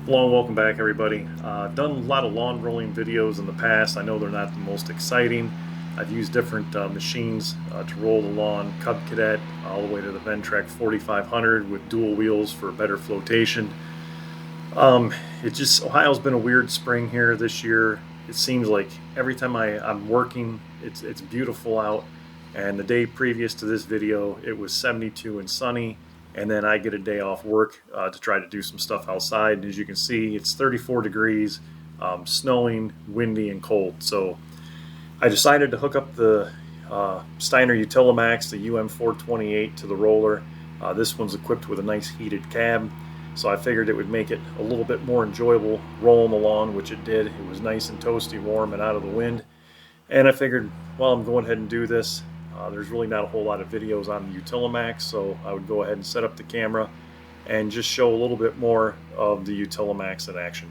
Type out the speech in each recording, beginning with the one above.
Hello and welcome back, everybody. I've done a lot of lawn rolling videos in the past. I know they're not the most exciting. I've used different machines to roll the lawn, Cub Cadet all the way to the Ventrac 4500 with dual wheels for better flotation. Ohio's been a weird spring here this year. It seems like every time I'm working, it's beautiful out, and the day previous to this video it was 72 and sunny, and then I get a day off work to try to do some stuff outside, and as you can see it's 34 degrees, snowing, windy, and cold. So I decided to hook up the Steiner Utilimax, the UM428, to the roller. This one's equipped with a nice heated cab, so I figured it would make it a little bit more enjoyable rolling the lawn, which it did. It was nice and toasty, warm, and out of the wind. And I figured, well, I'm going ahead and do this. There's really not a whole lot of videos on the Utilimax, so I would go ahead and set up the camera and just show a little bit more of the Utilimax in action.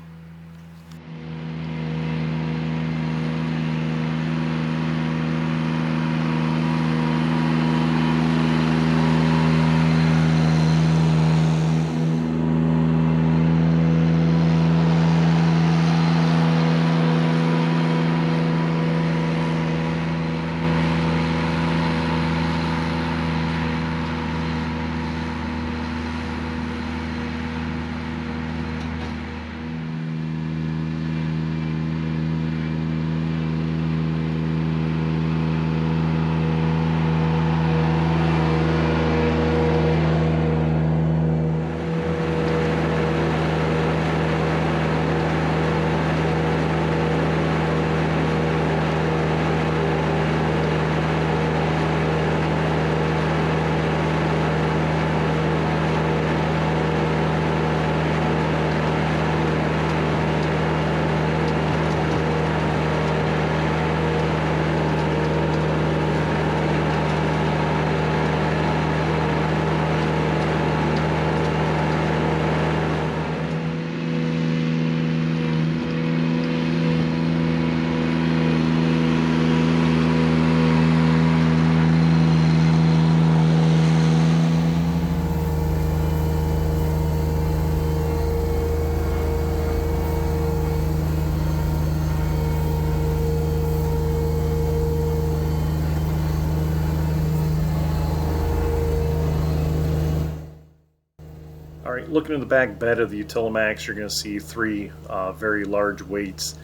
All right, looking in the back bed of the Utilimax, you're going to see three very large weights.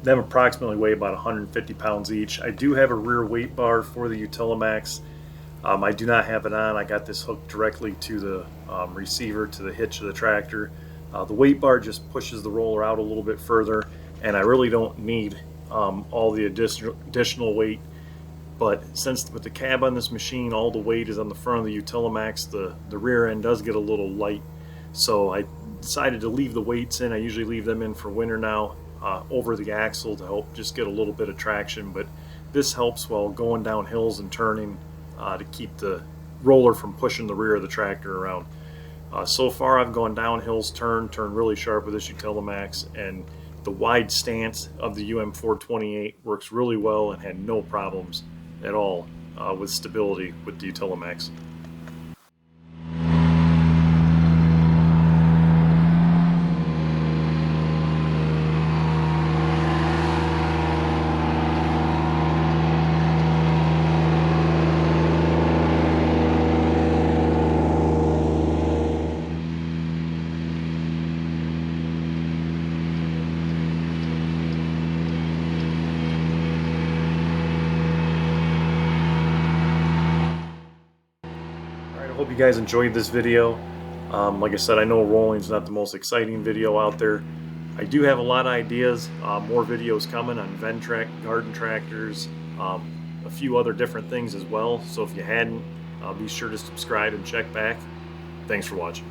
They approximately weigh about 150 pounds each. I do have a rear weight bar for the Utilimax. I do not have it on. I got this hooked directly to the receiver, to the hitch of the tractor. The weight bar just pushes the roller out a little bit further, and I really don't need all the additional weight. But since with the cab on this machine, all the weight is on the front of the Utilimax, the rear end does get a little light. So I decided to leave the weights in. I usually leave them in for winter now, over the axle to help just get a little bit of traction. But this helps while going down hills and turning to keep the roller from pushing the rear of the tractor around. So far I've gone down hills, turned really sharp with this Utilimax, and the wide stance of the UM428 works really well and had no problems at all with stability with the Utilimax. Hope you guys enjoyed this video. Like I said, I know rolling is not the most exciting video out there. I do have a lot of ideas, more videos coming on Ventrac, garden tractors, a few other different things as well. So if you hadn't, be sure to subscribe and check back. Thanks for watching.